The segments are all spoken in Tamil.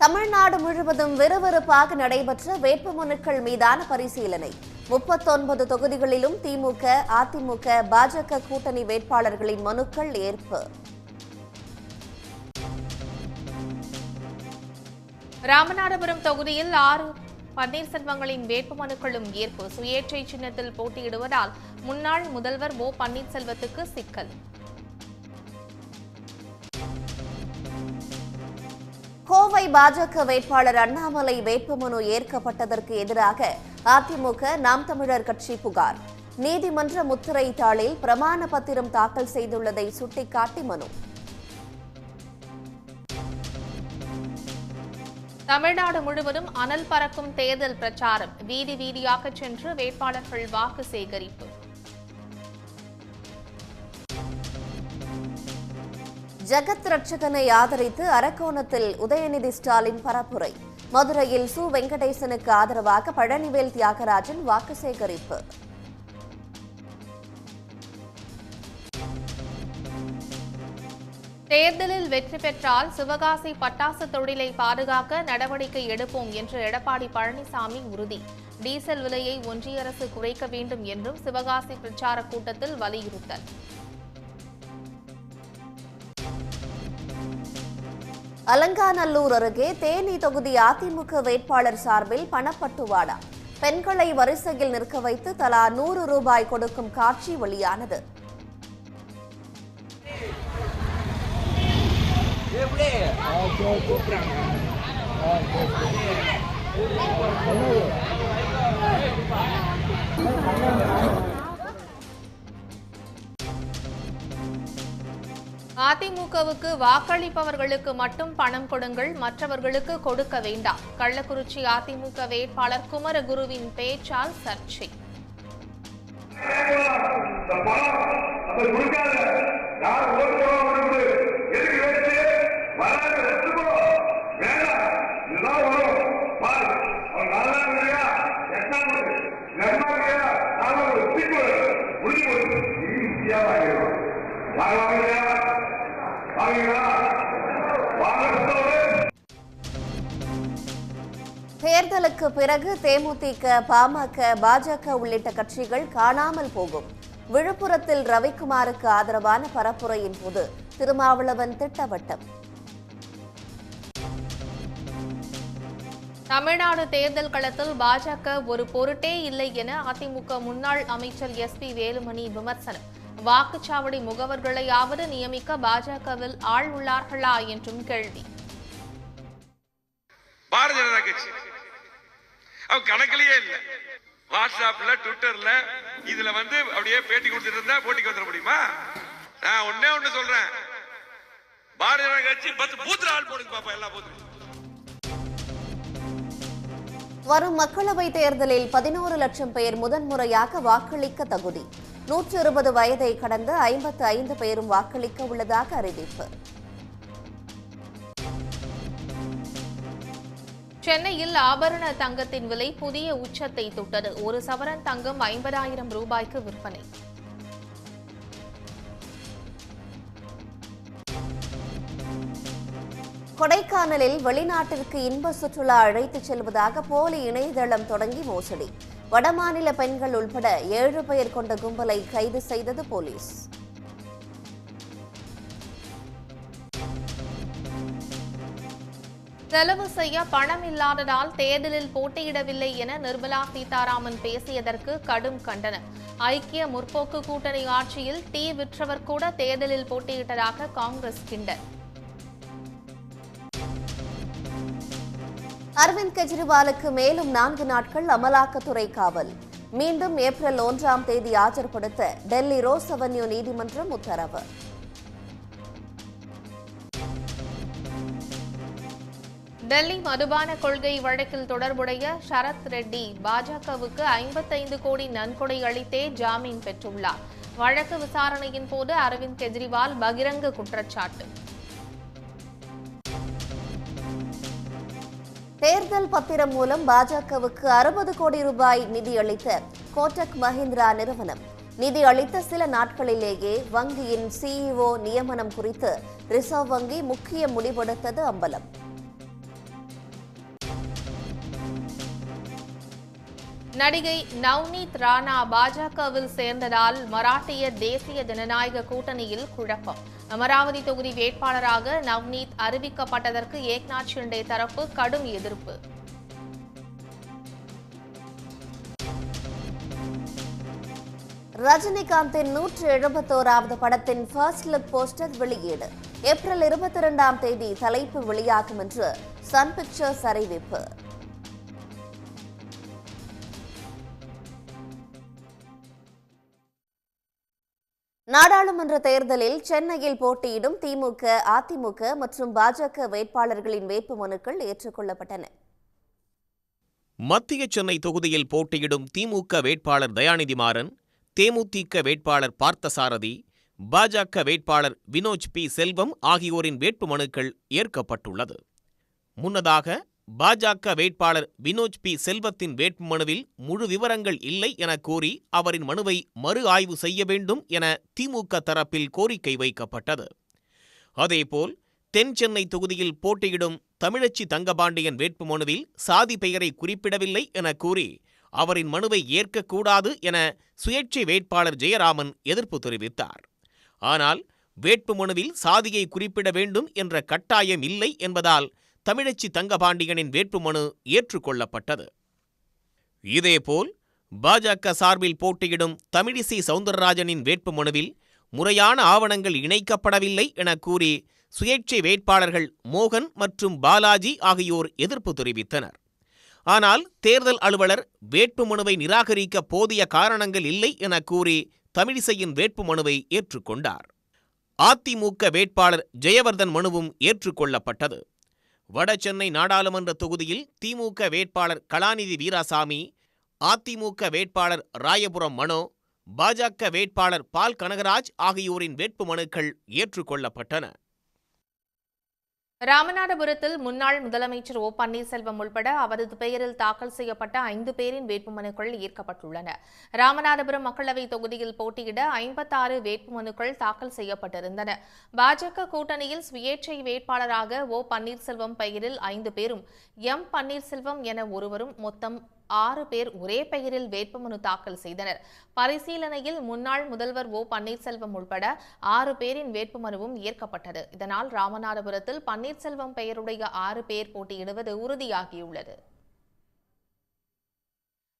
தமிழ்நாடு முழுவதும் விறுவிறுப்பாக நடைபெற்ற வேட்புமனுக்கள் மீதான பரிசீலனை. 39 தொகுதிகளிலும் திமுக, அதிமுக, பாஜக கூட்டணி வேட்பாளர்களின் மனுக்கள் ஏற்பு. ராமநாதபுரம் தொகுதியில் 6 பன்னீர்செல்வங்களின் வேட்புமனுக்களும் ஏற்பு. சுயேட்சை சின்னத்தில் போட்டியிடுவதால் முன்னாள் முதல்வர் ஓ பன்னீர்செல்வத்துக்கு சிக்கல். கோவை பாஜக வேட்பாளர் அண்ணாமலை வேட்புமனு ஏற்கப்பட்டதற்கு எதிராக அதிமுக, நாம் தமிழர் கட்சி புகார். நீதிமன்ற முத்திரை தாளில் பிரமாண பத்திரம் தாக்கல் செய்துள்ளதை சுட்டிக்காட்டி மனு. தமிழ்நாடு முழுவதும் அனல் பறக்கும் தேர்தல் பிரச்சாரம். வீதி வீதியாக சென்று வேட்பாளர்கள் வாக்கு சேகரிப்பு. ஜெகத் ரட்சகனை ஆதரித்து அரக்கோணத்தில் உதயநிதி ஸ்டாலின் பரப்புரை. மதுரையில் சு வெங்கடேசனுக்கு ஆதரவாக பழனிவேல் தியாகராஜன் வாக்கு சேகரிப்பு. தேர்தலில் வெற்றி பெற்றால் சிவகாசி பட்டாசு தொழிலை பாதுகாக்க நடவடிக்கை எடுப்போம் என்று எடப்பாடி பழனிசாமி உறுதி. டீசல் விலையை ஒன்றிய அரசு குறைக்க வேண்டும் என்றும் சிவகாசி பிரச்சார கூட்டத்தில் வலியுறுத்தல். அலங்காநல்லூர் அருகே தேனி தொகுதி அதிமுக வேட்பாளர் சார்பில் பணப்பட்டுவாடா. பெண்களை வரிசையில் நிற்க வைத்து தலா 100 ரூபாய் கொடுக்கும் காட்சி வெளியானது. அதிமுகவுக்கு வாக்களிப்பவர்களுக்கு மட்டும் பணம் கொடுங்கள், மற்றவர்களுக்கு கொடுக்க வேண்டாம். கள்ளக்குறிச்சி அதிமுக வேட்பாளர் குமரகுருவின் பேச்சால் சர்ச்சை. தேர்தலுக்கு பிறகு தேமுதிக, பாமக, பாஜக உள்ளிட்ட கட்சிகள் காணாமல் போகும். விழுப்புரத்தில் ரவிக்குமாருக்கு ஆதரவான பரப்புரையின் போது திருமாவளவன் திட்டவட்டம். தமிழ்நாடு தேர்தல் களத்தில் பாஜக ஒரு பொருட்டே இல்லை என அதிமுக முன்னாள் அமைச்சர் SP வேலுமணி விமர்சனம். வாக்குச்சாவடி முகவர்களையாவது நியமிக்க பாஜகவில் ஆள் உள்ளார்களா என்றும் கேள்வி. பாரதிய ஜனதா கட்சி கணக்கிலேயே இல்ல. வாட்ஸ்அப்ல, ட்விட்டர்ல இதுல அப்படியே பேட்டி கொடுத்துட்டு இருந்தா போட்டிக்கு வந்துட முடியுமா? நான் ஒண்ணு சொல்றேன், பாரதிய ஜனதா கட்சி 10 பூத்துல ஆள் போடுங்க பாப்பா, எல்லா பூத்துலையும். வரும் மக்களவைத் தேர்தலில் 11 லட்சம் பேர் முதன்முறையாக வாக்களிக்க தகுதி. 120 வயதை கடந்த 55 பேரும் வாக்களிக்க உள்ளதாக அறிவிப்பு. சென்னையில் ஆபரண தங்கத்தின் விலை புதிய உச்சத்தை தொட்டது. ஒரு சவரன் தங்கம் 50,000 ரூபாய்க்கு விற்பனை. கொடைக்கானலில் வெளிநாட்டிற்கு இன்ப சுற்றுலா அழைத்துச் செல்வதாக போலி இணையதளம் தொடங்கி மோசடி. வடமாநில பெண்கள் உள்பட 7 பேர் கொண்ட கும்பலை கைது செய்தது போலீஸ். செலவு செய்ய பணம் இல்லாததால் தேர்தலில் போட்டியிடவில்லை என நிர்மலா சீதாராமன் பேசியதற்கு கடும் கண்டனம். ஐக்கிய முற்போக்கு கூட்டணி ஆட்சியில் டீ விற்றவர் கூட தேர்தலில் போட்டியிட்டதாக காங்கிரஸ் கிண்டல். அரவிந்த் கெஜ்ரிவாலுக்கு மேலும் 4 நாட்கள் அமலாக்கத்துறை காவல். மீண்டும் ஏப்ரல் 1ஆம் தேதி ஆஜர்படுத்த டெல்லி ரோஸ் அவென்யூ நீதிமன்றம் உத்தரவு. டெல்லி மதுபான கொள்கை வழக்கில் தொடர்புடைய ஷரத் ரெட்டி பாஜகவுக்கு 55 கோடி நன்கொடை அளித்தே ஜாமீன் பெற்றுள்ளார். வழக்கு விசாரணையின் போது அரவிந்த் கெஜ்ரிவால் பகிரங்க குற்றச்சாட்டு. தேர்தல் பத்திரம் மூலம் பாஜகவுக்கு 60 கோடி ரூபாய் நிதி அளித்த கோட்டக் மஹிந்திரா நிறுவனம் நிதி அளித்த சில நாட்களிலேயே வங்கியின் CEO நியமனம் குறித்து ரிசர்வ் வங்கி முக்கிய முடிவெடுத்தது அம்பலம். நடிகை நவ்னீத் ராணா பாஜகவில் சேர்ந்ததால் மராட்டிய தேசிய ஜனநாயக கூட்டணியில் குழப்பம். அமராவதி தொகுதி வேட்பாளராக நவ்னீத் அறிவிக்கப்பட்டதற்கு ஏக்நாத் ஷிண்டே தரப்பு கடும் எதிர்ப்பு. ரஜினிகாந்தின் 171வது படத்தின் ஃபர்ஸ்ட் லுக் போஸ்டர் வெளியீடு. ஏப்ரல் 22ஆம் தேதி தலைப்பு வெளியாகும் என்று சன் பிக்சர்ஸ் அறிவிப்பு. நாடாளுமன்ற தேர்தலில் சென்னையில் போட்டியிடும் திமுக, அதிமுக மற்றும் பாஜக வேட்பாளர்களின் வேட்புமனுக்கள் ஏற்றுக்கொள்ளப்பட்டன. மத்திய சென்னை தொகுதியில் போட்டியிடும் திமுக வேட்பாளர் தயாநிதி மாறன், தேமுதிக வேட்பாளர் பார்த்தசாரதி, பாஜக வேட்பாளர் வினோஜ் பி. செல்வம் ஆகியோரின் வேட்புமனுக்கள் ஏற்கப்பட்டுள்ளது. முன்னதாக பாஜக வேட்பாளர் வினோஜ் பி. செல்வத்தின் வேட்புமனுவில் முழு விவரங்கள் இல்லை என கூறி அவரின் மனுவை மறு ஆய்வு செய்ய வேண்டும் என திமுக தரப்பில் கோரிக்கை வைக்கப்பட்டது. அதேபோல் தென் சென்னை தொகுதியில் போட்டியிடும் தமிழச்சி தங்கபாண்டியன் வேட்புமனுவில் சாதி பெயரை குறிப்பிடவில்லை என கூறி அவரின் மனுவை ஏற்கக்கூடாது என சுயேட்சை வேட்பாளர் ஜெயராமன் எதிர்ப்பு தெரிவித்தார். ஆனால் வேட்புமனுவில் சாதியை குறிப்பிட வேண்டும் என்ற கட்டாயம் இல்லை என்பதால் தமிழச்சி தங்கபாண்டியனின் வேட்புமனு ஏற்றுக்கொள்ளப்பட்டது. இதேபோல் பாஜக சார்பில் போட்டியிடும் தமிழிசை சவுந்தரராஜனின் வேட்புமனுவில் முறையான ஆவணங்கள் இணைக்கப்படவில்லை என கூறி சுயேட்சை வேட்பாளர்கள் மோகன் மற்றும் பாலாஜி ஆகியோர் எதிர்ப்பு தெரிவித்தனர். ஆனால் தேர்தல் அலுவலர் வேட்புமனுவை நிராகரிக்க போதிய காரணங்கள் இல்லை என கூறி தமிழிசையின் வேட்புமனுவை ஏற்றுக்கொண்டார். அதிமுக வேட்பாளர் ஜெயவர்தன் மனுவும் ஏற்றுக்கொள்ளப்பட்டது. வடசென்னை நாடாளுமன்ற தொகுதியில் திமுக வேட்பாளர் கலாநிதி வீராசாமி, அதிமுக வேட்பாளர் ராயபுரம் மனோ, பாஜக வேட்பாளர் பால் கனகராஜ் ஆகியோரின் வேட்புமனுக்கள் ஏற்றுக்கொள்ளப்பட்டன. ராமநாதபுரத்தில் முன்னாள் முதலமைச்சர் ஓ பன்னீர்செல்வம் உள்பட அவரது பெயரில் தாக்கல் செய்யப்பட்ட 5 பேரின் வேட்புமனுக்கள் ஏற்கப்பட்டுள்ளன. ராமநாதபுரம் மக்களவைத் தொகுதியில் போட்டியிட 56 வேட்புமனுக்கள் தாக்கல் செய்யப்பட்டிருந்தன. பாஜக கூட்டணியில் சுயேட்சை வேட்பாளராக ஓ பன்னீர்செல்வம் பெயரில் 5 பேரும், எம் பன்னீர்செல்வம் என ஒருவரும், மொத்தம் 6 பேர் ஒரே பெயரில் வேட்புமனு தாக்கல் செய்தனர். பரிசீலனையில் முன்னாள் முதல்வர் ஓ பன்னீர்செல்வம் உள்பட 6 பேரின் வேட்புமனுவும் ஏற்கப்பட்டது. இதனால் ராமநாதபுரத்தில் பன்னீர்செல்வம் பெயருடைய 6 பேர் போட்டியிடுவது உறுதியாகியுள்ளது.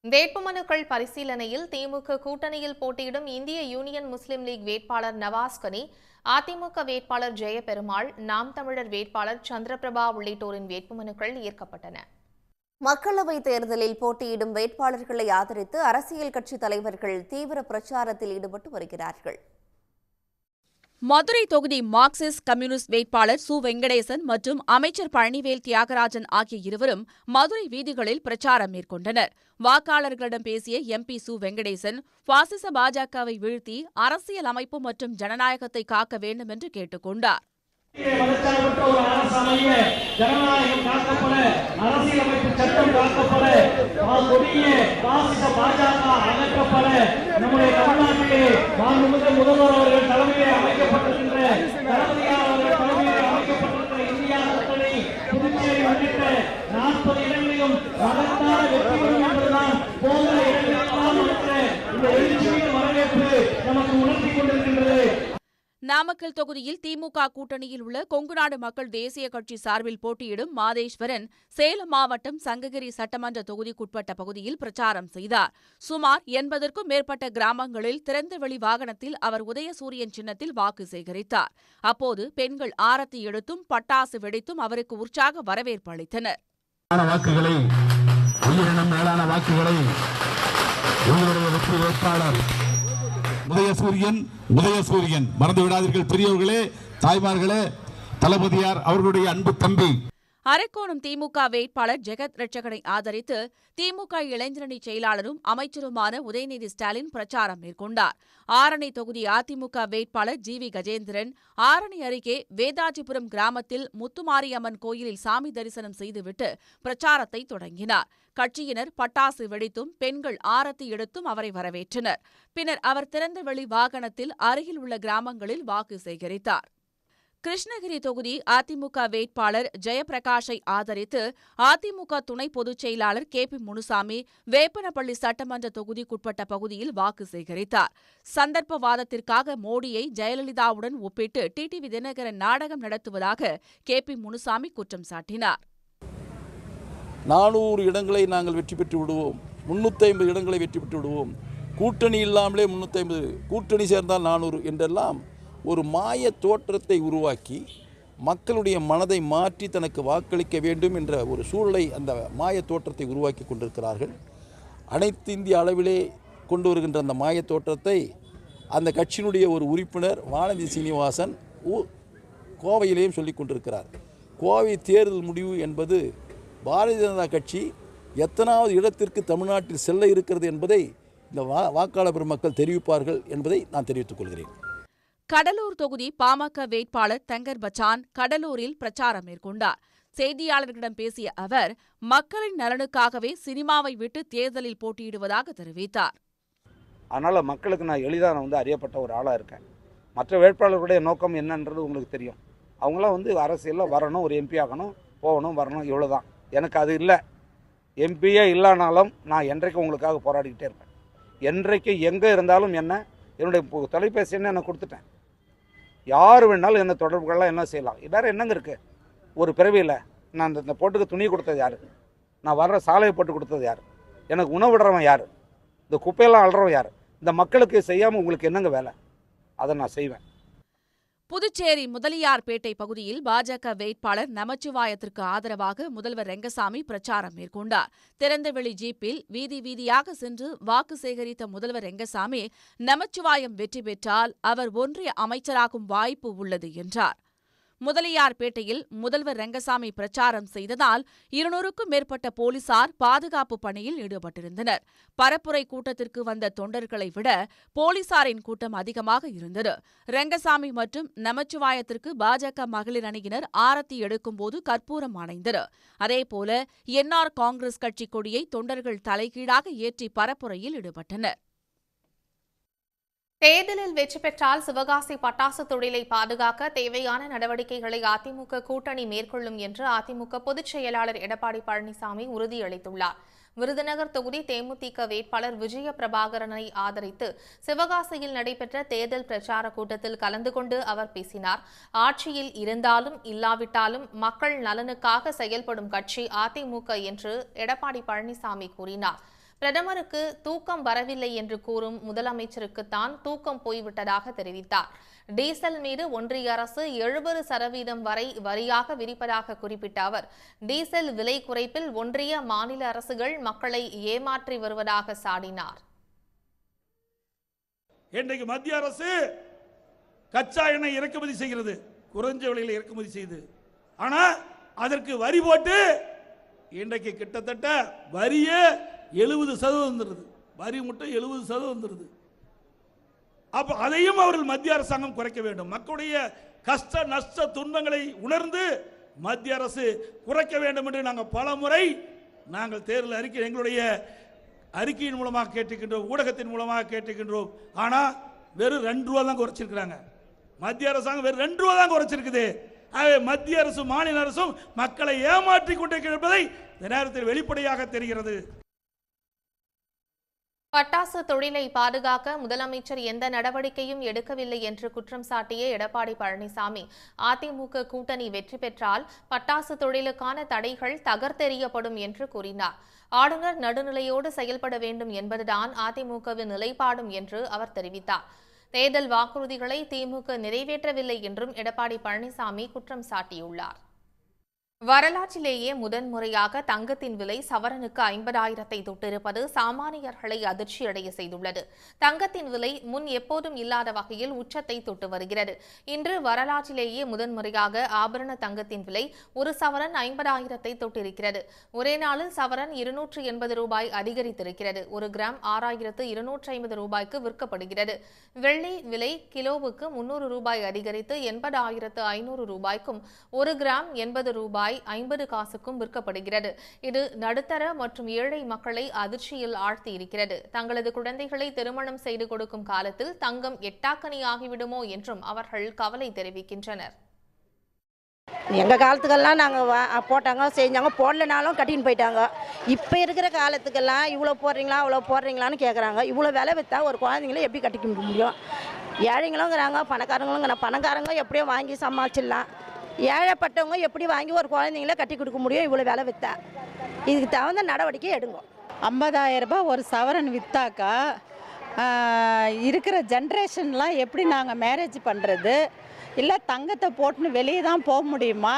வேட்புமனுக்கள் பரிசீலனையில் திமுக கூட்டணியில் போட்டியிடும் இந்திய யூனியன் முஸ்லிம் லீக் வேட்பாளர் நவாஸ் கனி, அதிமுக வேட்பாளர் ஜெயபெருமாள், நாம் தமிழர் வேட்பாளர் சந்திரபிரபா உள்ளிட்டோரின் வேட்புமனுக்கள் ஏற்கப்பட்டன. மக்களவைத் தேர்தலில் போட்டியிடும் வேட்பாளர்களை ஆதரித்து அரசியல் கட்சித் தலைவர்கள் தீவிர பிரச்சாரத்தில் ஈடுபட்டு வருகிறார்கள். மதுரை தொகுதி மார்க்சிஸ்ட் கம்யூனிஸ்ட் வேட்பாளர் சு. வெங்கடேசன் மற்றும் அமைச்சர் பழனிவேல் தியாகராஜன் ஆகிய இருவரும் மதுரை வீதிகளில் பிரச்சாரம் மேற்கொண்டனர். வாக்காளர்களிடம் பேசிய எம்பி சு. வெங்கடேசன், பாசிச பாஜகவை வீழ்த்தி அரசியல் அமைப்பு மற்றும் ஜனநாயகத்தை காக்க வேண்டும் என்று கேட்டுக் கொண்டார். மதச்சார்பற்ற ஒரு அரசு அமைய, ஜனநாயகம் காக்கப்பட, அரசியலமைப்பு சட்டம் காக்கப்பட, கொடிய பாசிச பாஜக அகற்றப்பட, நம்முடைய தமிழ்நாட்டிலே மாண்புமிகு முதல்வர் அவர்கள் தலைமையிலே அமைக்கப்பட்டிருக்கின்ற, தளபதியார் அவர்கள் தலைமையிலே அமைக்கப்பட்டிருக்கிற இந்தியா கூட்டணி புதுச்சேரி உள்ளிட்ட 40 இடங்களிலும் மகத்தான வெற்றி பெறும் என்பதுதான் போகிற இடங்களெல்லாம் இருக்கிற இந்த எழுச்சியின் வரவேற்பு நமக்கு உணர்த்தி கொண்டிருக்கின்றது. நாமக்கல் தொகுதியில் திமுக கூட்டணியில் உள்ள கொங்குநாடு மக்கள் தேசிய கட்சி சார்பில் போட்டியிடும் மாதேஸ்வரன் சேலம் மாவட்டம் சங்ககிரி சட்டமன்ற தொகுதிக்குட்பட்ட பகுதியில் பிரச்சாரம் செய்தார். சுமார் 80க்கும் மேற்பட்ட கிராமங்களில் திறந்தவெளி வாகனத்தில் அவர் உதயசூரியன் சின்னத்தில் வாக்கு சேகரித்தார். அப்போது பெண்கள் ஆரத்தி எடுத்தும் பட்டாசு வெடித்தும் அவருக்கு உற்சாக வரவேற்பு அளித்தனர். உதயசூரியன் மறந்து விடாதீர்கள் பெரியவர்களே, தாய்மார்களே, தளபதியார் அவர்களுடைய அன்பு தம்பி. அரக்கோணம் திமுக வேட்பாளர் ஜெகத் ரட்சகனை ஆதரித்து திமுக இளைஞரணி செயலாளரும் அமைச்சருமான உதயநிதி ஸ்டாலின் பிரச்சாரம் மேற்கொண்டார். ஆரணி தொகுதி அதிமுக வேட்பாளர் ஜி. வி. கஜேந்திரன் ஆரணி அருகே வேதாஜிபுரம் கிராமத்தில் முத்துமாரியம்மன் கோயிலில் சாமி தரிசனம் செய்துவிட்டு பிரச்சாரத்தை தொடங்கினார். கட்சியினர் பட்டாசு வெடித்தும் பெண்கள் ஆரத்தி எடுத்தும் அவரை வரவேற்றனர். பின்னர் அவர் திறந்தவெளி வாகனத்தில் அருகில் உள்ள கிராமங்களில் வாக்கு சேகரித்தார். கிருஷ்ணகிரி தொகுதி அதிமுக வேட்பாளர் ஜெயபிரகாஷை ஆதரித்து அதிமுக துணை பொதுச் செயலாளர் KP முனுசாமி வேப்பனப்பள்ளி சட்டமன்ற தொகுதிக்குட்பட்ட பகுதியில் வாக்கு சேகரித்தார். சந்தர்ப்பவாதத்திற்காக மோடியை ஜெயலலிதாவுடன் ஒப்பிட்டு டிடிவி தினகரன் நாடகம் நடத்துவதாக KP முனுசாமி குற்றம் சாட்டினார். 400 இடங்களை நாங்கள் வெற்றி பெற்று விடுவோம், 350 இடங்களை வெற்றி பெற்று விடுவோம், கூட்டணி இல்லாமலே 350, கூட்டணி சேர்ந்தால் 400 என்றெல்லாம் ஒரு மாய தோற்றத்தை உருவாக்கி மக்களுடைய மனதை மாற்றி தனக்கு வாக்களிக்க வேண்டும் என்ற ஒரு சூழலை அந்த மாய தோற்றத்தை உருவாக்கி கொண்டிருக்கிறார்கள். அனைத்து இந்திய அளவிலே கொண்டு வருகின்ற அந்த மாய தோற்றத்தை அந்த கட்சியினுடைய ஒரு உறுப்பினர் வானதி சீனிவாசன் கோவையிலேயும் சொல்லிக் கொண்டிருக்கிறார். கோவை தேர்தல் முடிவு என்பது பாரதிய ஜனதா கட்சி எத்தனாவது இடத்திற்கு தமிழ்நாட்டில் செல்ல இருக்கிறது என்பதை இந்த வாக்காளர் பெருமக்கள் தெரிவிப்பார்கள் என்பதை நான் தெரிவித்துக் கொள்கிறேன். கடலூர் தொகுதி பாமக வேட்பாளர் தங்கர் பச்சான் கடலூரில் பிரச்சாரம் மேற்கொண்டார். செய்தியாளர்களிடம் பேசிய அவர் மக்களின் நலனுக்காகவே சினிமாவை விட்டு தேர்தலில் போட்டியிடுவதாக தெரிவித்தார். அதனால் மக்களுக்கு நான் எளிதாக அறியப்பட்ட ஒரு ஆளாக இருக்கேன். மற்ற வேட்பாளர்களுடைய நோக்கம் என்னன்றது உங்களுக்கு தெரியும். அவங்களாம் அரசியலில் வரணும், ஒரு எம்பி ஆகணும், போகணும், வரணும், இவ்வளோதான். எனக்கு அது இல்லை. எம்பியே இல்லைனாலும் நான் என்றைக்கு உங்களுக்காக போராடிக்கிட்டே இருப்பேன். என்றைக்கு எங்கே இருந்தாலும் என்னுடைய தொலைபேசி என்ன நான் கொடுத்துட்டேன். யார் வேணாலும் என்ன தொடர்புகள்லாம் என்ன செய்யலாம். வேறு என்னங்க இருக்குது? ஒரு பிறவியில் நான் இந்த போட்டுக்கு துணி கொடுத்தது யார்? நான் வர்ற சாலையை போட்டு கொடுத்தது யார்? எனக்கு உணவு விடுறவன் யார்? இந்த குப்பையெல்லாம் அள்ளுறவன் யார்? இந்த மக்களுக்கு செய்யாமல் உங்களுக்கு என்னங்க வேலை? அதை நான் செய்வேன். புதுச்சேரி முதலியார்பேட்டை பகுதியில் பாஜக வேட்பாளர் நமச்சிவாயத்திற்கு ஆதரவாக முதல்வர் ரெங்கசாமி பிரச்சாரம் மேற்கொண்டார். திறந்தவெளி ஜீப்பில் வீதி வீதியாக சென்று வாக்கு சேகரித்த முதல்வர் ரெங்கசாமி நமச்சிவாயம் வெற்றி பெற்றால் அவர் ஒன்றிய அமைச்சராகும் வாய்ப்பு உள்ளது என்றார். முதலியார்பேட்டையில் முதல்வர் ரெங்கசாமி பிரச்சாரம் செய்ததால் 200க்கும் மேற்பட்ட போலீசார் பாதுகாப்பு பணியில் ஈடுபட்டிருந்தனர். பரப்புரை கூட்டத்திற்கு வந்த தொண்டர்களை விட போலீசாரின் கூட்டம் அதிகமாக இருந்தது. ரெங்கசாமி மற்றும் நமச்சிவாயத்திற்கு பாஜக மகளிர் அணியினர் ஆரத்தி எடுக்கும்போது கற்பூரம் அணைந்தது. அதேபோல என்ஆர் காங்கிரஸ் கட்சி கொடியை தொண்டர்கள் தலைகீழாக ஏற்றி பரப்புரையில் ஈடுபட்டனர். தேர்தலில் வெற்றி பெற்றால் சிவகாசி பட்டாசு தொழிலை பாதுகாக்க தேவையான நடவடிக்கைகளை அதிமுக கூட்டணி மேற்கொள்ளும் என்று அதிமுக பொதுச் செயலாளர் எடப்பாடி பழனிசாமி உறுதியளித்துள்ளார். விருதுநகர் தொகுதி தேமுதிக வேட்பாளர் விஜய பிரபாகரனை ஆதரித்து சிவகாசியில் நடைபெற்ற தேர்தல் பிரச்சார கூட்டத்தில் கலந்து கொண்டு அவர் பேசினார். ஆட்சியில் இருந்தாலும் இல்லாவிட்டாலும் மக்கள் நலனுக்காக செயல்படும் கட்சி அதிமுக என்று எடப்பாடி பழனிசாமி கூறினார். பிரதமருக்கு தூக்கம் வரவில்லை என்று கூறும் முதலமைச்சருக்குத்தான் தூக்கம் போய்விட்டதாக தெரிவித்தார். டீசல் மீது ஒன்றிய அரசு 70% வரை வரியாக விதிப்பதாக குறிப்பிட்ட அவர் டீசல் விலை குறைப்பில் ஒன்றிய மாநில அரசுகள் மக்களை ஏமாற்றி வருவதாக சாடினார். இன்றைக்கு மத்திய அரசு கச்சா எண்ணெய் இறக்குமதி செய்கிறது, குறைஞ்ச விலையில் இறக்குமதி செய்து. ஆனால் அதற்கு வரி போட்டு இன்றைக்கு கிட்டத்தட்ட வரியே 70% வந்துடுது. வரி முட்டை 70% வந்துடுது. அப்போ அதையும் அவர்கள் மத்திய அரசாங்கம் குறைக்க வேண்டும். மக்களுடைய கஷ்ட நஷ்ட துன்பங்களை உணர்ந்து மத்திய அரசு குறைக்க வேண்டும் என்று நாங்கள் பல முறை தேர்தல் அறிக்கை எங்களுடைய அறிக்கையின் மூலமாக கேட்டுக்கின்றோம், ஊடகத்தின் மூலமாக கேட்டுக்கின்றோம். ஆனால் வெறும் 2 ரூபா தான் குறைச்சிருக்கிறாங்க. மத்திய அரசாங்கம் வெறும் 2 ரூபா தான் குறைச்சிருக்குது. ஆகவே மத்திய அரசும் மாநில அரசும் மக்களை ஏமாற்றி கொண்டிருப்பதை இந்த நேரத்தில் வெளிப்படையாக தெரிகிறது. பட்டாசு தொழிலை பாதுகாக்க முதலமைச்சர் எந்த நடவடிக்கையும் எடுக்கவில்லை என்று குற்றம் சாட்டிய எடப்பாடி பழனிசாமி அதிமுக கூட்டணி வெற்றி பெற்றால் பட்டாசு தொழிலுக்கான தடைகள் தகர்த்தெறியப்படும் என்று கூறினார். ஆளுநர் நடுநிலையோடு செயல்பட வேண்டும் என்பதுதான் அதிமுகவின் நிலைப்பாடும் என்று அவர் தெரிவித்தார். தேர்தல் வாக்குறுதிகளை திமுக நிறைவேற்றவில்லை என்றும் எடப்பாடி பழனிசாமி குற்றம் சாட்டியுள்ளார். வரலாற்றிலேயே முதன்முறையாக தங்கத்தின் விலை சவரனுக்கு 50,000 தொட்டிருப்பது சாமானியர்களை அதிர்ச்சியடைய செய்துள்ளது. தங்கத்தின் விலை முன் எப்போதும் இல்லாத வகையில் உச்சத்தை தொட்டு வருகிறது. இன்று வரலாற்றிலேயே முதன்முறையாக ஆபரண தங்கத்தின் விலை ஒரு சவரன் 50,000 தொட்டிருக்கிறது. ஒரே நாளில் சவரன் 280 ரூபாய் அதிகரித்திருக்கிறது. ஒரு கிராம் 6,250 ரூபாய்க்கு விற்கப்படுகிறது. வெள்ளி விலை கிலோவுக்கு 300 ரூபாய் அதிகரித்து 80,500 ரூபாய்க்கும், ஒரு கிராம் 80 ரூபாய் 50 காசுக்கும் விற்கப்படுகிறது. இது நடுத்தர மற்றும் ஏழை மக்களை அதிர்ச்சியில் ஆழ்த்தி இருக்கிறது. தங்களது குழந்தைகளை திருமணம் செய்து கொடுக்கும் காலத்தில் தங்கம் எட்டாக்கனி ஆகிவிடுமோ என்றும் அவர்கள் கவலை தெரிவிக்கின்றனர். எங்கள் காலத்துக்கெல்லாம் நாங்கள் போட்டாங்க செஞ்சாங்க, போடலனாலும் கட்டின்னு போயிட்டாங்க. இப்போ இருக்கிற காலத்துக்கெல்லாம் இவ்வளோ போடுறீங்களா அவ்வளோ போடுறீங்களான்னு கேட்குறாங்க. இவ்வளோ விலை விற்றா ஒரு குழந்தைங்கள எப்படி கட்டிக்க முடியும்? ஏழைங்களுங்கிறாங்க, பணக்காரங்க எப்படியோ வாங்கி சமாளிச்சிடலாம். ஏழைப்பட்டவங்க எப்படி வாங்கி ஒரு குழந்தைங்கள கட்டி கொடுக்க முடியும் இவ்வளோ விலை விற்றா? இதுக்கு தகுந்த நடவடிக்கை எடுங்க. 50,000 ரூபாய் ஒரு சவரன் விற்றாக்கா இருக்கிற ஜென்ரேஷன்லாம் எப்படி நாங்கள் மேரேஜ் பண்ணுறது? இல்லை தங்கத்தை போட்டுன்னு வெளியே தான் போக முடியுமா?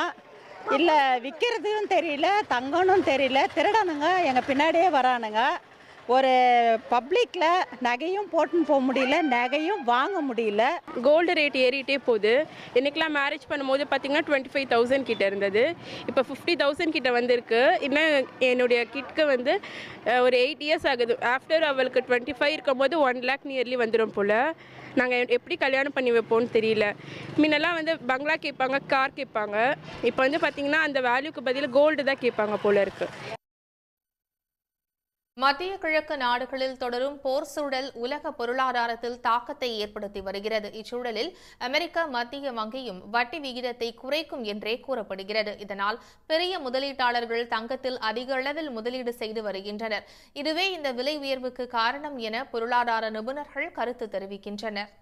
இல்லை விற்கிறதும் தெரியல, தங்கம்னு தெரியல, திருடனுங்க எங்கள் பின்னாடியே வரானுங்க. ஒரு பப்ளிக்கில் நகையும் போட்டுன்னு போக முடியல, நகையும் வாங்க முடியல. கோல்டு ரேட் ஏறிட்டே போகுது. இன்றைக்கெலாம் மேரேஜ் பண்ணும்போது பார்த்திங்கன்னா 25,000 கிட்ட இருந்தது, இப்போ 50,000 கிட்ட வந்திருக்கு. இன்னும் என்னுடைய கிட்க்கு வந்து ஒரு 8 இயர்ஸ் ஆகுது. ஆஃப்டர் அவளுக்கு 25 இருக்கும்போது 1 lakh நியர்லி வந்துடும் போல். நாங்கள் எப்படி கல்யாணம் பண்ணி வைப்போம்னு தெரியல. முன்னெல்லாம் வந்து பங்களா கேட்பாங்க, கார் கேட்பாங்க. இப்போ வந்து பார்த்திங்கன்னா அந்த வேல்யூக்கு பதில் கோல்டு தான் கேட்பாங்க போல இருக்குது. மத்திய கிழக்கு நாடுகளில் தொடரும் போர் சூழல் உலக பொருளாதாரத்தில் தாக்கத்தை ஏற்படுத்தி வருகிறது. இச்சூழலில் அமெரிக்க மத்திய வங்கியும் வட்டி விகிதத்தை குறைக்கும் என்றே கூறப்படுகிறது. இதனால் பெரிய முதலீட்டாளர்கள் தங்கத்தில் அதிக அளவில் முதலீடு செய்து வருகின்றனர். இதுவே இந்த விலை உயர்வுக்கு காரணம் என பொருளாதார நிபுணர்கள் கருத்து தெரிவிக்கின்றனர்.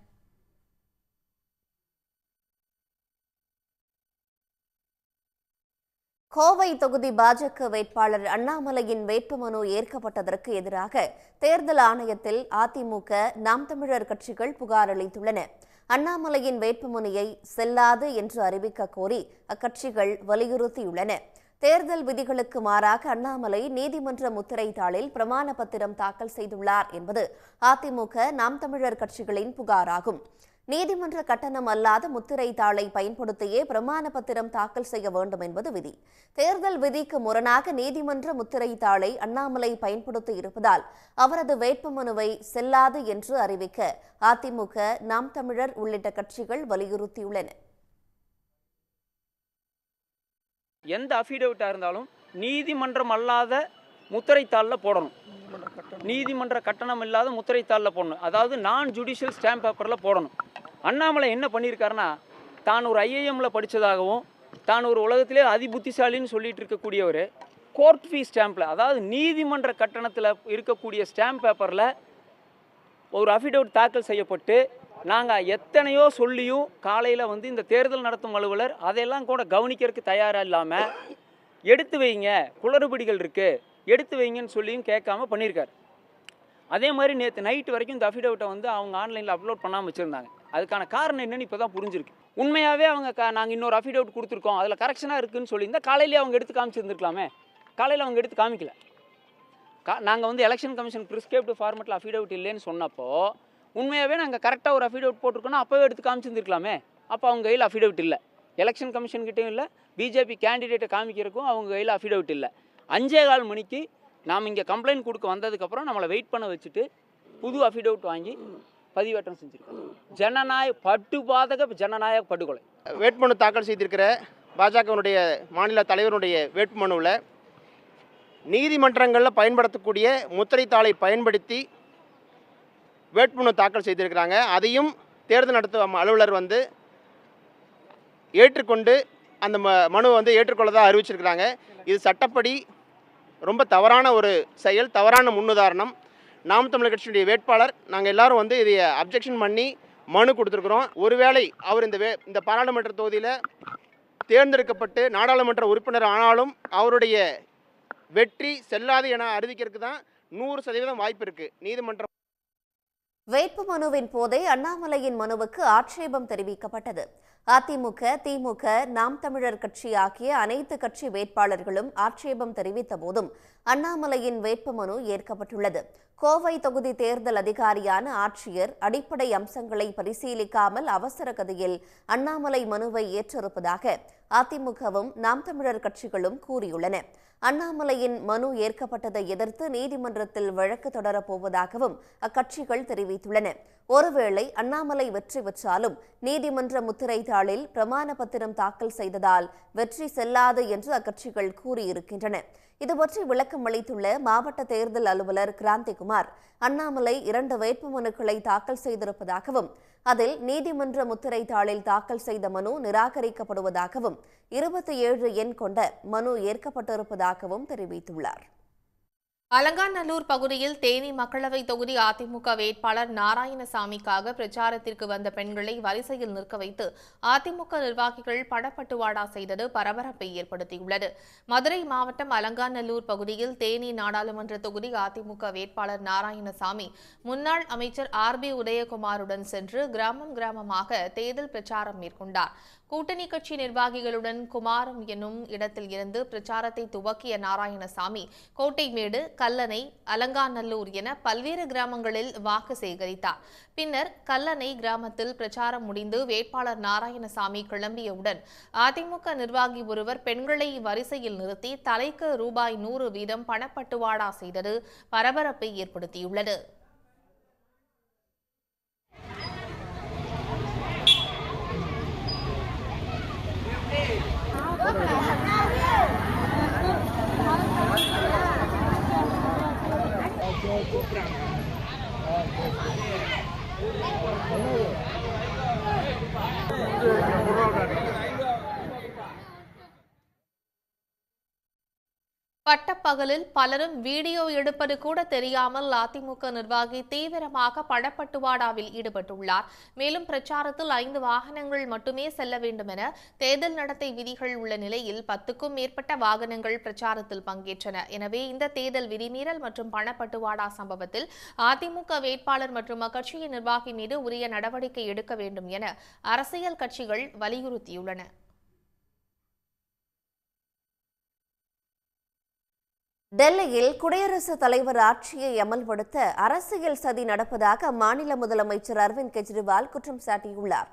கோவை தொகுதி பாஜக வேட்பாளர் அண்ணாமலையின் வேட்புமனு ஏற்கப்பட்டதற்கு எதிராக தேர்தல் ஆணையத்தில் அதிமுக, நாம் தமிழர் கட்சிகள் புகார் அளித்துள்ளன. அண்ணாமலையின் வேட்புமனுவை செல்லாது என்று அறிவிக்க கோரி அக்கட்சிகள் வலியுறுத்தியுள்ளன. தேர்தல் விதிகளுக்கு மாறாக அண்ணாமலை நீதிமன்ற முத்திரை தாளில் பிரமாண பத்திரம் தாக்கல் செய்துள்ளார் என்பது அதிமுக, நாம் தமிழர் கட்சிகளின் புகாராகும். நீதிமன்ற கட்டணம் அல்லாத முத்திரை தாளை பயன்படுத்தியே பிரமாண பத்திரம் தாக்கல் செய்ய வேண்டும் என்பது விதி. தேர்தல் விதிக்கு முரணாக நீதிமன்ற முத்திரை தாளை அண்ணாமலை பயன்படுத்தி இருப்பதால் அவரது வேட்புமனுவை செல்லாது என்று அறிவிக்க அதிமுக, நாம் தமிழர் உள்ளிட்ட கட்சிகள் வலியுறுத்தியுள்ளன. எந்த அஃபிடவிட்டா இருந்தாலும் நீதிமன்றம் அல்லாத முத்திரைத்தாளில் போடணும். நீதிமன்ற கட்டணம் இல்லாத முத்திரைத்தாளில் போடணும். அதாவது நான் ஜுடிஷியல் ஸ்டாம்ப் பேப்பரில் போடணும். அண்ணாமலை என்ன பண்ணியிருக்காருன்னா, தான் ஒரு ஐஏஎம்மில் படித்ததாகவும் தான் ஒரு உலகத்திலே அதிபுத்திசாலின்னு சொல்லிட்டு இருக்கக்கூடியவர் கோர்ட் ஃபீ ஸ்டாம்பில், அதாவது நீதிமன்ற கட்டணத்தில் இருக்கக்கூடிய ஸ்டாம்ப் பேப்பரில் ஒரு அஃபிடவிட் தாக்கல் செய்யப்பட்டு நாங்கள் எத்தனையோ சொல்லியும் காலையில் வந்து இந்த தேர்தல் நடத்தும் அலுவலர் அதையெல்லாம் கூட கவனிக்கிறதுக்கு தயாராக இல்லாமல் எடுத்து வைங்க, குளறுபடிகள் இருக்குது, எடுத்து வைங்கன்னு சொல்லியும் கேட்காம பண்ணியிருக்காரு. அதே மாதிரி நேற்று நைட்டு வரைக்கும் இந்த அஃபிடவிட்டை வந்து அவங்க ஆன்லைனில் அப்லோட் பண்ணாமல் வச்சுருந்தாங்க. அதுக்கான காரணம் என்னென்னு இப்போ தான் புரிஞ்சிருக்கு. உண்மையாகவே அவங்க நாங்கள் இன்னொரு அஃபிடவிட் கொடுத்துருக்கோம், அதில் கரெக்ஷனாக இருக்குதுன்னு சொல்லியிருந்தால் காலையிலேயே அவங்க எடுத்து காமிச்சிருந்துருக்கலாமே. காலையில் அவங்க எடுத்து காமிக்கல. நாங்கள் வந்து எலெக்ஷன் கமிஷன் ப்ரிஸ்கிரைப்டு ஃபார்மெட்டில் அஃபிடவிட் இல்லைன்னு சொன்னப்போ உண்மையாகவே நாங்கள் கரெக்டாக ஒரு அஃபிடவிட் போட்டிருக்கோன்னா அப்போவே எடுத்து காமிச்சிருந்துருக்கலாமே. அப்போ அவங்க கையில் அஃபிடவிட் இல்லை, எலெக்ஷன் கமிஷன்கிட்டையும் இல்லை, பிஜேபி கேண்டிடேட்டை காமிக்கிறதுக்கும் அவங்க கையில் அஃபிடவிட் இல்லை. 5:15 மணிக்கு நாம் இங்கே கம்ப்ளைண்ட் கொடுக்க வந்ததுக்கப்புறம் நம்மளை வெயிட் பண்ண வச்சுட்டு புது அஃபிடவிட் வாங்கி பதிவேற்றம் செஞ்சுருக்கோம். படுபாதக ஜனநாயக படுகொலை. வேட்புமனு தாக்கல் செய்திருக்கிற பாஜகவினுடைய மாநில தலைவருடைய வேட்புமனுவில் நீதிமன்றங்களில் பயன்படுத்தக்கூடிய முத்திரைத்தாளை பயன்படுத்தி வேட்புமனு தாக்கல் செய்திருக்கிறாங்க. அதையும் தேர்தல் நடத்தும் அலுவலர் வந்து ஏற்றுக்கொண்டு அந்த மனுவை வந்து ஏற்றுக்கொள்ளதாக அறிவிச்சிருக்கிறாங்க. இது சட்டப்படி ரொம்ப தவறான ஒரு செயல், தவறான முன்னுதாரணம். நாம் தமிழர் கட்சியுடைய வேட்பாளர் நாங்கள் எல்லாரும் வந்து இதை அப்ஜெக்ஷன் பண்ணி மனு கொடுத்துருக்குறோம். ஒருவேளை அவர் இந்த பாராளுமன்ற தொகுதியில் தேர்ந்தெடுக்கப்பட்டு நாடாளுமன்ற உறுப்பினர் ஆனாலும் அவருடைய வெற்றி செல்லாது என அறிவிக்கிறதுக்கு தான் 100% வாய்ப்பு இருக்குது. நீதிமன்றம் வேட்புமனுவின் போதே அண்ணாமலையின் மனுவுக்கு ஆட்சேபம் தெரிவிக்கப்பட்டது. அதிமுக, திமுக, நாம் தமிழர் கட்சி ஆகிய அனைத்து கட்சி வேட்பாளர்களும் ஆட்சேபம் தெரிவித்த போதும் அண்ணாமலையின் வேட்புமனு ஏற்கப்பட்டுள்ளது. கோவை தொகுதி தேர்தல் அதிகாரியான ஆட்சியர் அடிப்படை அம்சங்களை பரிசீலிக்காமல் அவசர கதியில் அண்ணாமலை மனுவை ஏற்றிருப்பதாக அதிமுகவும் நாம் தமிழர் கட்சிகளும் கூறியுள்ளன. அண்ணாமலையின் மனு ஏற்கப்பட்டதை எதிர்த்து நீதிமன்றத்தில் வழக்கு தொடரப்போவதாகவும் அக்கட்சிகள் தெரிவித்துள்ளன. ஒருவேளை அண்ணாமலை வெற்றி பெற்றாலும் நீதிமன்ற முத்திரை தாளில் பிரமாண பத்திரம் தாக்கல் செய்ததால் வெற்றி செல்லாது என்று அக்கட்சிகள் கூறியிருக்கின்றன. இதுபற்றி விளக்கம் அளித்துள்ள மாவட்ட தேர்தல் அலுவலர் கிராந்திகுமார், அண்ணாமலை 2 வேட்புமனுக்களை தாக்கல் செய்திருப்பதாகவும் அதில் நீதிமன்ற முத்திரை தாளில் தாக்கல் செய்த மனு நிராகரிக்கப்படுவதாகவும் 27 எண் கொண்ட மனு ஏற்கப்பட்டிருப்பதாகவும் தெரிவித்துள்ளார். அலங்காநல்லூர் பகுதியில் தேனி மக்களவை தொகுதி அதிமுக வேட்பாளர் நாராயணசாமிக்காக பிரச்சாரத்திற்கு வந்த பெண்களை வரிசையில் நிற்க வைத்து அதிமுக நிர்வாகிகள் பணப்பட்டுவாடா செய்தது பரபரப்பை ஏற்படுத்தியுள்ளது. மதுரை மாவட்டம் அலங்காநல்லூர் பகுதியில் தேனி நாடாளுமன்ற தொகுதி அதிமுக வேட்பாளர் நாராயணசாமி முன்னாள் அமைச்சர் RB உதயகுமாருடன் சென்று கிராமமாக தேர்தல் பிரச்சாரம் மேற்கொண்டார். கூட்டணி கட்சி நிர்வாகிகளுடன் குமாரம் என்னும் இடத்தில் இருந்து பிரச்சாரத்தை துவக்கிய நாராயணசாமி கோட்டைமேடு, கல்லணை, அலங்காநல்லூர் என பல்வேறு கிராமங்களில் வாக்கு சேகரித்தார். பின்னர் கல்லணை கிராமத்தில் பிரச்சாரம் முடிந்து வேட்பாளர் நாராயணசாமி கிளம்பியவுடன் அதிமுக நிர்வாகி ஒருவர் பெண்களை வரிசையில் நிறுத்தி தலைக்கு ரூபாய் 100 வீதம் பணப்பட்டுவாடா செய்தது பரபரப்பை ஏற்படுத்தியுள்ளது. பட்டப்பகலில் பலரும் வீடியோ எடுப்பது கூட தெரியாமல் அதிமுக நிர்வாகி தீவிரமாக பணப்பட்டுவாடாவில் ஈடுபட்டுள்ளார். மேலும் பிரச்சாரத்தில் 5 வாகனங்கள் மட்டுமே செல்ல வேண்டும் என தேர்தல் நடத்தை விதிகள் உள்ள நிலையில் 10க்கும் மேற்பட்ட வாகனங்கள் பிரச்சாரத்தில் பங்கேற்றன. எனவே இந்த தேர்தல் விதிமீறல் மற்றும் பணப்பட்டுவாடா சம்பவத்தில் அதிமுக வேட்பாளர் மற்றும் அக்கட்சியின் நிர்வாகி மீது உரிய நடவடிக்கை எடுக்க வேண்டும் என அரசியல் கட்சிகள் வலியுறுத்தியுள்ளன. டெல்லியில் குடியரசுத் தலைவர் ஆட்சியை அமல்படுத்த அரசியல் சதி நடப்பதாக அம்மாநில முதலமைச்சர் அரவிந்த் கெஜ்ரிவால் குற்றம் சாட்டியுள்ளார்.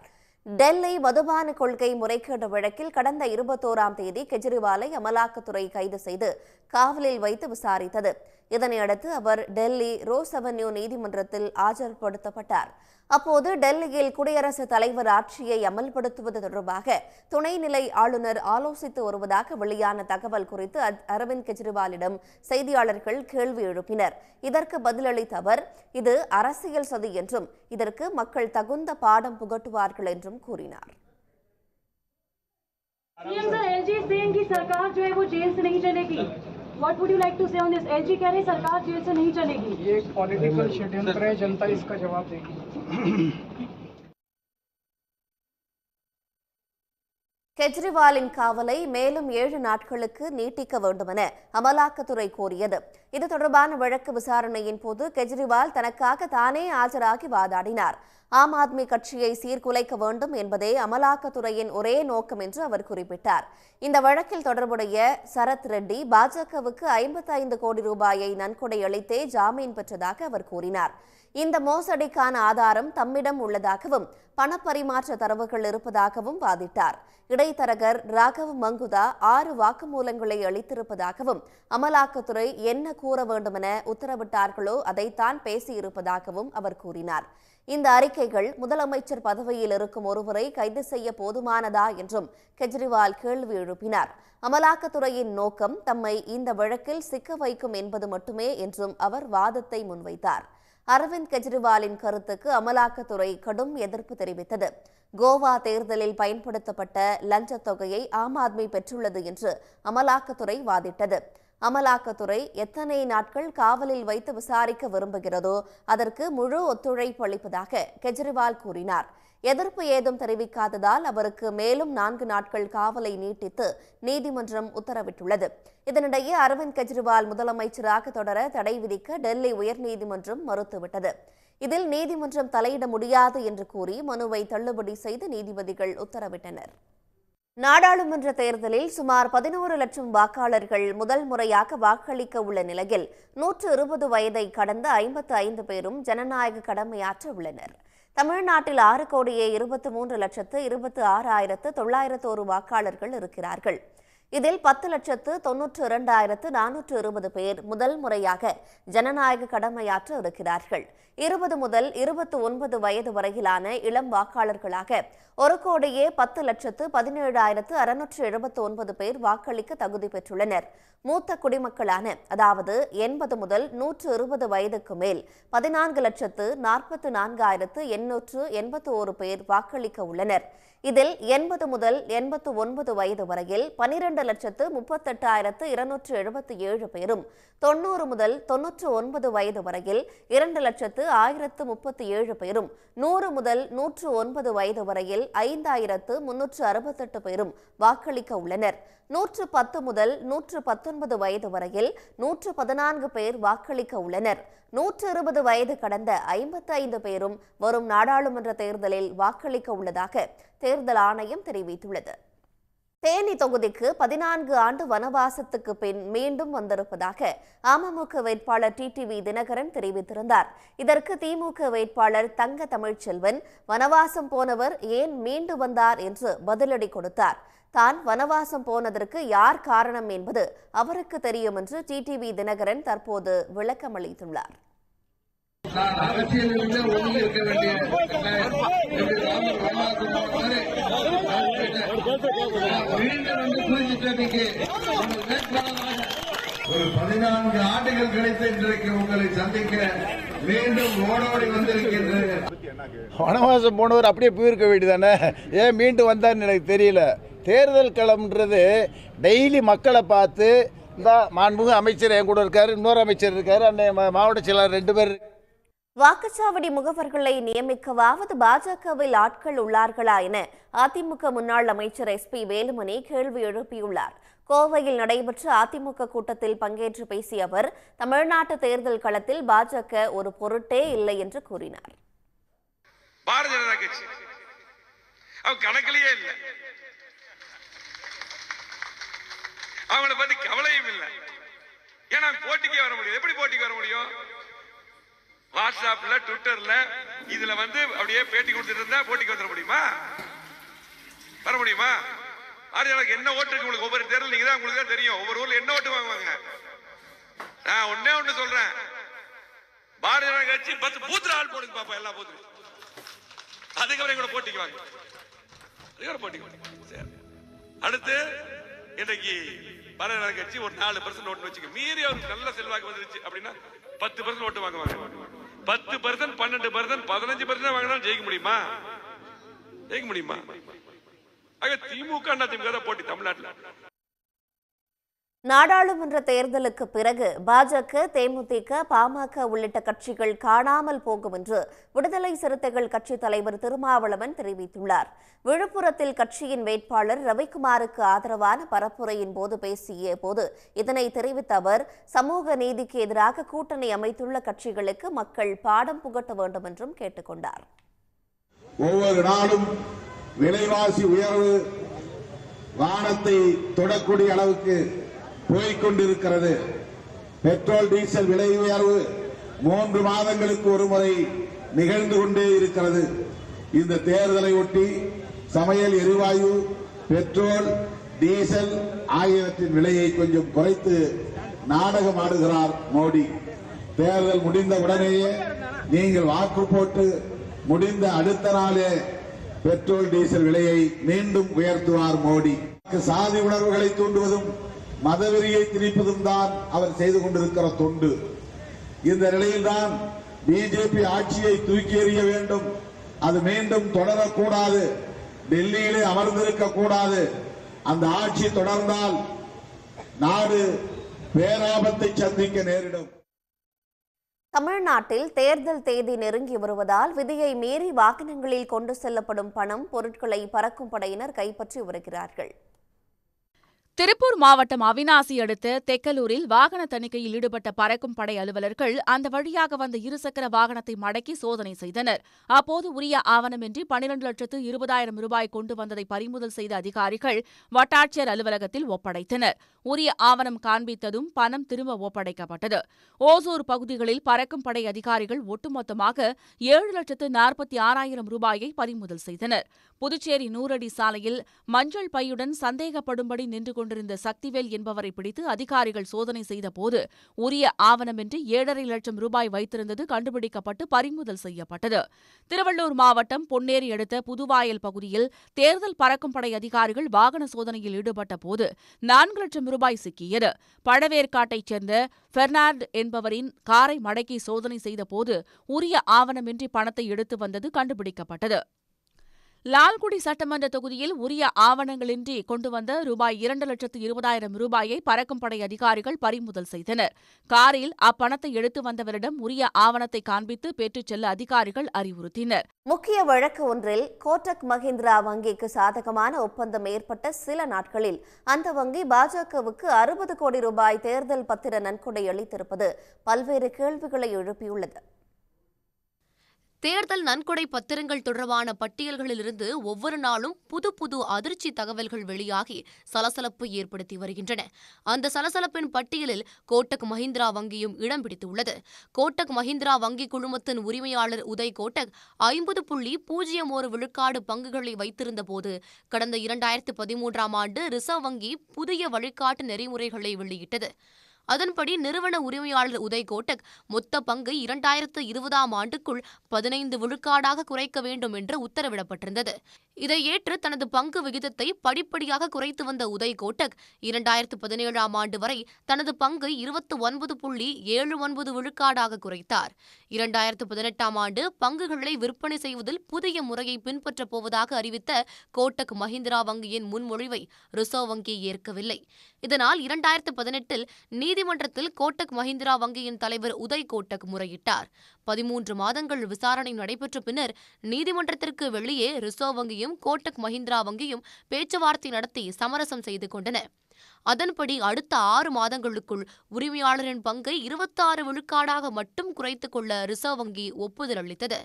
டெல்லி மதுபான கொள்கை முறைகேடு வழக்கில் கடந்த 21ஆம் தேதி கெஜ்ரிவாலை அமலாக்கத்துறை கைது செய்து காவலில் வைத்து விசாரித்தது. இதனையடுத்து அவர் டெல்லி ரோஸ் அவென்யூ நீதிமன்றத்தில் ஆஜர்படுத்தப்பட்டார். அப்போது டெல்லியில் குடியரசுத் தலைவர் ஆட்சியை அமல்படுத்துவது தொடர்பாக துணைநிலை ஆளுநர் ஆலோசித்து வருவதாக வெளியான தகவல் குறித்து அரவிந்த் கெஜ்ரிவாலிடம் செய்தியாளர்கள் கேள்வி எழுப்பினர். இதற்கு பதிலளித்த அவர், இது அரசியல் சதி என்றும் இதற்கு மக்கள் தகுந்த பாடம் புகட்டுவார்கள் என்றும் கூறினார். What would you like to say on this? LG कह रहे सरकार जेल से नहीं चलेगी. ये एक पॉलिटिकल षड्यंत्र है, जनता इसका जवाब देगी. கெஜ்ரிவாலின் காவலை மேலும் 7 நாட்களுக்கு நீட்டிக்க வேண்டுமென அமலாக்கத்துறை கோரியது. இது தொடர்பான வழக்கு விசாரணையின் போது கெஜ்ரிவால் தனக்காக தானே ஆஜராகி வாதாடினார். ஆம் ஆத்மி கட்சியை சீர்குலைக்க வேண்டும் என்பதே அமலாக்கத்துறையின் ஒரே நோக்கம் என்று அவர் குறிப்பிட்டார். இந்த வழக்கில் தொடர்புடைய சரத் ரெட்டி பாஜகவுக்கு 55 கோடி ரூபாயை நன்கொடை அளித்தே ஜாமீன் பெற்றதாக அவர் கூறினார். இந்த மோசடிக்கான ஆதாரம் தம்மிடம் உள்ளதாகவும் பணப்பரிமாற்ற தரவுகள் இருப்பதாகவும் வாதிட்டார். இடைத்தரகர் ராகவ் மங்குதா 6 வாக்குமூலங்களை அளித்திருப்பதாகவும் அமலாக்கத்துறை என்ன கூற வேண்டுமென உத்தரவிட்டார்களோ அதைத்தான் பேசியிருப்பதாகவும் அவர் கூறினார். இந்த அறிக்கைகள் முதலமைச்சர் பதவியில் இருக்கும் ஒருவரை கைது செய்ய போதுமானதா என்றும் கெஜ்ரிவால் கேள்வி எழுப்பினார். அமலாக்கத்துறையின் நோக்கம் தம்மை இந்த வழக்கில் சிக்க வைக்கும் என்பது மட்டுமே என்றும் அவர் வாதத்தை முன்வைத்தார். அரவிந்த் கெஜ்ரிவாலின் கருத்துக்கு அமலாக்கத்துறை கடும் எதிர்ப்பு தெரிவித்தது. கோவா தேர்தலில் பயன்படுத்தப்பட்ட லஞ்சத் தொகையை ஆம் ஆத்மி பெற்றுள்ளது என்று அமலாக்கத்துறை வாதிட்டது. அமலாக்கத்துறை எத்தனை நாட்கள் காவலில் வைத்து விசாரிக்க விரும்புகிறதோ அதற்கு முழு ஒத்துழைப்பு அளிப்பதாக கெஜ்ரிவால் கூறினார். எதிர்ப்பு ஏதும் தெரிவிக்காததால் அவருக்கு மேலும் 4 நாட்கள் காவலை நீட்டித்து நீதிமன்றம் உத்தரவிட்டுள்ளது. இதனிடையே அரவிந்த் கெஜ்ரிவால் முதலமைச்சராக தொடர தடை விதிக்க டெல்லி உயர்நீதிமன்றம் மறுத்துவிட்டது. இதில் நீதிமன்றம் தலையிட முடியாது என்று கூறி மனுவை தள்ளுபடி செய்து நீதிபதிகள் உத்தரவிட்டனர். நாடாளுமன்ற தேர்தலில் சுமார் 11 லட்சம் வாக்காளர்கள் முதல் முறையாக வாக்களிக்க உள்ள நிலையில் 120 வயதை கடந்த 55 பேரும் ஜனநாயக கடமையாற்ற உள்ளனர். தமிழ்நாட்டில் 6,23,26,901 வாக்காளர்கள் இருக்கிறார்கள். இதில் 10,92,420 பேர் முதல் முறையாக ஜனநாயக கடமையாற்ற இருக்கிறார்கள். 20 முதல் 29 வயது வரையிலான இளம் வாக்காளர்களாக 1,10,17,679 பேர் வாக்களிக்க தகுதி பெற்றுள்ளனர். மூத்த குடிமக்களான அதாவது 80 முதல் 120 வயதுக்கு மேல் 14,44,881 பேர் வாக்களிக்க உள்ளனர். இதில் 80 முதல் 89 வயது வரையில் 12,38,277 பேரும், 90 முதல் 99 வயது வரையில் 2,01,037 பேரும், 100 முதல் 109 வயது வரையில் 5,368 பேரும் வாக்களிக்க உள்ளனர். 110 முதல் 119 வயது வரையில் 114 பேர் வாக்களிக்க உள்ளனர். 120 வயது கடந்த 55 பேரும் வரும் நாடாளுமன்ற தேர்தலில் வாக்களிக்க உள்ளதாக தேர்தல் ஆணையம் தெரிவித்துள்ளது. தேனி தொகுதிக்கு 14 ஆண்டு வனவாசத்துக்கு பின் மீண்டும் வந்திருப்பதாக அமமுக வேட்பாளர் டிடிவி தினகரன் தெரிவித்திருந்தார். இதற்கு திமுக வேட்பாளர் தங்க தமிழ்ச்செல்வன் வனவாசம் போனவர் ஏன் மீண்டு வந்தார் என்று பதிலடி கொடுத்தார். தான் வனவாசம் போனதற்கு யார் காரணம் என்பது அவருக்கு தெரியும் என்று டிடிவி தினகரன் தற்போது விளக்கமளித்துள்ளார். ஒரு 14 ஆண்டுகள் கிடைத்த இன்றைக்கு உங்களை சந்திக்க மீண்டும் ஓடோடி வந்திருக்கின்றேன். வனவாசம் போனவர் அப்படியே போயிருக்க வேண்டியதானே, ஏன் மீண்டு வந்தார்னு எனக்கு தெரியல. தேர்தல் களம்ன்றது டெய்லி மக்களை பார்த்து, இந்த மாண்புமிகு அமைச்சர் என் கூட இருக்காரு, இன்னொரு அமைச்சர் இருக்காரு, அந்த மாவட்ட செயலாளர் 2 பேர். வாக்குச்சாவடி முகவர்களை நியமிக்கவாவது பாஜகவில் ஆட்கள் உள்ளார்களா என அதிமுக முன்னாள் அமைச்சர் SP வேலுமணி கேள்வி எழுப்பியுள்ளார். கோவையில் நடைபெற்ற அதிமுக கூட்டத்தில் பங்கேற்று பேசிய அவர் தமிழ்நாட்டு தேர்தல் களத்தில் பாஜக ஒரு பொருட்டே இல்லை என்று கூறினார். பாரதிய ஜனதா கட்சி கணக்கிலேயே இல்லை, அவங்கள பத்தி கவலையும் இல்லை. ஏன்னா போட்டிக்கே வர முடியும். எப்படி போட்டிக்கு வர முடியும்? வாட்ஸ்அப்ல ட்விட்டர்ல இதுல அப்படியே பேட்டி கொடுத்துட்டு இருந்தா போட்டிக்கு வந்துட முடியுமா? வர முடியுமா? எனக்கு என்ன ஓட்டு இருக்கு உங்களுக்கு? ஒவ்வொரு தேர்தல் நீங்க தான் உங்களுக்கு தான் தெரியும். ஒவ்வொரு ஊர்ல என்ன ஓட்டு வாங்குவாங்க. நான் ஒன்னே ஒண்ணு சொல்றேன், பாரதிய ஜனதா கட்சி 10 பூத்துல ஆள் போடுங்க பாப்பா, எல்லா பூத்தும். அதுக்கப்புறம் கூட போட்டிக்கு வாங்க, அதுக்கப்புறம் போட்டிக்கு வாங்க. அடுத்து இன்னைக்கு பாரதிய ஜனதா கட்சி ஒரு 4% ஓட்டு வச்சுக்க, மீறி அவருக்கு நல்ல செல்வாக்கு வந்துருச்சு அப்படின்னா 10% ஓட்டு வாங்குவாங்க. 10%, 12%, 15% வாங்கினாலும் ஜெயிக்க முடியுமா? ஜெயிக்க முடியுமா? திமுக தான் போட்டி தமிழ்நாட்டில். நாடாளுமன்ற தேர்தலுக்கு பிறகு பாஜக, தேமுதிக, பாமக உள்ளிட்ட கட்சிகள் காணாமல் போகும் என்று விடுதலை சிறுத்தைகள் கட்சி தலைவர் திருமாவளவன் தெரிவித்துள்ளார். விழுப்புரத்தில் கட்சியின் வேட்பாளர் ரவிக்குமாருக்கு ஆதரவான பரப்புரையின் போது பேசிய போது இதனை தெரிவித்த அவர், சமூக நீதிக்கு எதிராக கூட்டணி அமைத்துள்ள கட்சிகளுக்கு மக்கள் பாடம் புகட்ட வேண்டும் என்றும் கேட்டுக்கொண்டார். ஒவ்வொரு நாளும் விலைவாசி உயர்வு வானத்தை தொடக்கூடிய அளவுக்கு போய்கொண்டிருக்கிறது. பெட்ரோல் டீசல் விலை உயர்வு 3 மாதங்களுக்கு ஒரு முறை நிகழ்ந்து கொண்டே இருக்கிறது. இந்த தேர்தலை ஒட்டி சமையல் எரிவாயு, பெட்ரோல், டீசல் ஆகியவற்றின் விலையை கொஞ்சம் குறைத்து நாடகம் ஆடுகிறார் மோடி. தேர்தல் முடிந்த உடனேயே நீங்கள் வாக்கு போட்டு முடிந்த அடுத்த நாளே பெட்ரோல் டீசல் விலையை மீண்டும் உயர்த்துவார் மோடி. சாதி உணர்வுகளை தூண்டுவதும் மதவெறியை திணிப்பதும் தான் அவர் செய்து கொண்டிருக்கிற தொண்டு. இந்த நிலையில்தான் பிஜேபி ஆட்சியை தூக்கி எறிய வேண்டும். அது மீண்டும் தொடரக்கூடாது. டெல்லியிலே அமர்ந்திருக்க கூடாது. அந்த ஆட்சி தொடர்ந்தால் நாடு பேராபத்தை சந்திக்க நேரிடும். தமிழ்நாட்டில் தேர்தல் தேதி நெருங்கி வருவதால் விதியை மீறி வாகனங்களில் கொண்டு செல்லப்படும் பணம், பொருட்களை பறக்கும் படையினர் கைப்பற்றி வருகிறார்கள். திருப்பூர் மாவட்டம் அவிநாசி அடுத்த தெக்கலூரில் வாகன தணிக்கையில் ஈடுபட்ட பறக்கும் படை அலுவலர்கள் அந்த வழியாக வந்த இருசக்கர வாகனத்தை மடக்கி சோதனை செய்தனர். அப்போது உரிய ஆவணமின்றி 12,20,000 ரூபாய் கொண்டு வந்ததை பறிமுதல் செய்த அதிகாரிகள் வட்டாட்சியர் அலுவலகத்தில் ஒப்படைத்தனர். உரிய ஆவணம் காண்பித்ததும் பணம் திரும்ப ஒப்படைக்கப்பட்டது. ஓசூர் பகுதிகளில் பறக்கும் படை அதிகாரிகள் ஒட்டுமொத்தமாக 7,46,000 ரூபாயை பறிமுதல் செய்தனர். புதுச்சேரி 100 அடி சாலையில் மஞ்சள் பையுடன் சந்தேகப்படும்படி நின்று கொண்டிருந்த சக்திவேல் என்பவரை பிடித்து அதிகாரிகள் சோதனை செய்தபோது உரிய ஆவணமின்றி 7.5 லட்சம் ரூபாய் வைத்திருந்தது கண்டுபிடிக்கப்பட்டு பறிமுதல் செய்யப்பட்டது. திருவள்ளூர் மாவட்டம் பொன்னேரி அடுத்த புதுவாயல் பகுதியில் தேர்தல் பறக்கும் படை அதிகாரிகள் வாகன சோதனையில் ஈடுபட்ட போது 4 லட்சம் ரூபாய் சிக்கியது. பழவேற்காட்டைச் சேர்ந்த பெர்னார்டு என்பவரின் காரை மடக்கி சோதனை செய்தபோது உரிய ஆவணமின்றி பணத்தை எடுத்து வந்தது கண்டுபிடிக்கப்பட்டது. லால்குடி சட்டமன்ற தொகுதியில் உரிய ஆவணங்களின்றி கொண்டு வந்த ரூபாய் 2,20,000 ரூபாயை பறக்கும் படை அதிகாரிகள் பறிமுதல் செய்தனர். காரில் அப்பணத்தை எடுத்து வந்தவரிடம் உரிய ஆவணத்தை காண்பித்து பெற்றுச் செல்ல அதிகாரிகள் அறிவுறுத்தினர். முக்கிய வழக்கு ஒன்றில் கோட்டக் மஹிந்திரா வங்கிக்கு சாதகமான ஒப்பந்தம் ஏற்பட்ட சில நாட்களில் அந்த வங்கி பாஜகவுக்கு 60 கோடி ரூபாய் தேர்தல் பத்திர நன்கொடை அளித்திருப்பது பல்வேறு கேள்விகளை எழுப்பியுள்ளது. தேர்தல் நன்கொடை பத்திரங்கள் தொடர்பான பட்டியல்களிலிருந்து ஒவ்வொரு நாளும் புது அதிர்ச்சி தகவல்கள் வெளியாகி சலசலப்பு ஏற்படுத்தி வருகின்றன. அந்த சலசலப்பின் பட்டியலில் கோட்டக் மஹிந்திரா வங்கியும் இடம் பிடித்துள்ளது. கோட்டக் மஹிந்திரா வங்கி குழுமத்தின் உரிமையாளர் உதய் கோட்டக் 50.01 விழுக்காடு பங்குகளை வைத்திருந்த போது கடந்த 2013ஆம் ஆண்டு ரிசர்வ் வங்கி புதிய வழிகாட்டு நெறிமுறைகளை வெளியிட்டது. அதன்படி நிறுவன உரிமையாளர் உதய் கோட்டக் மொத்த பங்கை 2020ஆம் ஆண்டுக்குள் 15 விழுக்காடாக குறைக்க வேண்டும் என்று உத்தரவிடப்பட்டிருந்தது. இதை ஏற்று தனது பங்கு விகிதத்தை படிப்படியாக குறைத்து வந்த உதய் கோட்டக் 2017ஆம் ஆண்டு வரை தனது பங்கை 29.79 விழுக்காடாக குறைத்தார். 2018ஆம் ஆண்டு பங்குகளை விற்பனை செய்வதில் புதிய முறையை பின்பற்றப் போவதாக அறிவித்த கோட்டக் மஹிந்திரா வங்கியின் முன்மொழிவை ரிசர்வ் வங்கி ஏற்கவில்லை. இதனால் 2018இல் நீதிமன்றத்தில் கோட்டக் மஹிந்திரா வங்கியின் தலைவர் உதய் கோட்டக் முறையிட்டார். 13 மாதங்கள் விசாரணை நடைபெற்ற பின்னர் நீதிமன்றத்திற்கு வெளியே ரிசர்வ் வங்கியும் கோட்டக் மஹிந்திரா வங்கியும் பேச்சுவார்த்தை நடத்தி சமரசம் செய்து கொண்டன. அதன்படி அடுத்த 6 மாதங்களுக்குள் உரிமையாளரின் பங்கை 26 விழுக்காடாக மட்டும் குறைத்துக் கொள்ள ரிசர்வ் வங்கி ஒப்புதல் அளித்தது.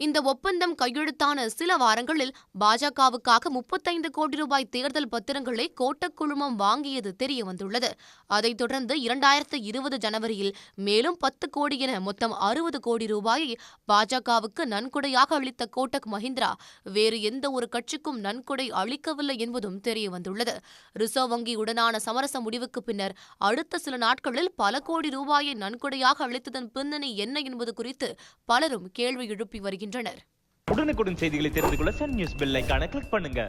இந்த ஒப்பந்தம் கையெழுத்தான சில வாரங்களில் பாஜகவுக்காக 35 கோடி ரூபாய் தேர்தல் பத்திரங்களை கோட்டக் குழுமம் வாங்கியது தெரியவந்துள்ளது. அதைத் தொடர்ந்து 2020 ஜனவரியில் மேலும் 10 கோடி என மொத்தம் 60 கோடி ரூபாயை பாஜகவுக்கு நன்கொடையாக அளித்த கோட்டக் மஹிந்திரா வேறு எந்த ஒரு கட்சிக்கும் நன்கொடை அளிக்கவில்லை என்பதும் தெரியவந்துள்ளது. ரிசர்வ் வங்கியுடனான சமரச முடிவுக்கு பின்னர் அடுத்த சில நாட்களில் பல கோடி ரூபாயை நன்கொடையாக அளித்ததன் பின்னணி என்ன என்பது குறித்து பலரும் கேள்வி எழுப்பி வருகின்றனர். உடனுக்குடன் செய்திகளை தெரிந்து கொள்ள சன் நியூஸ் பெல் ஐகானை கிளிக் பண்ணுங்க.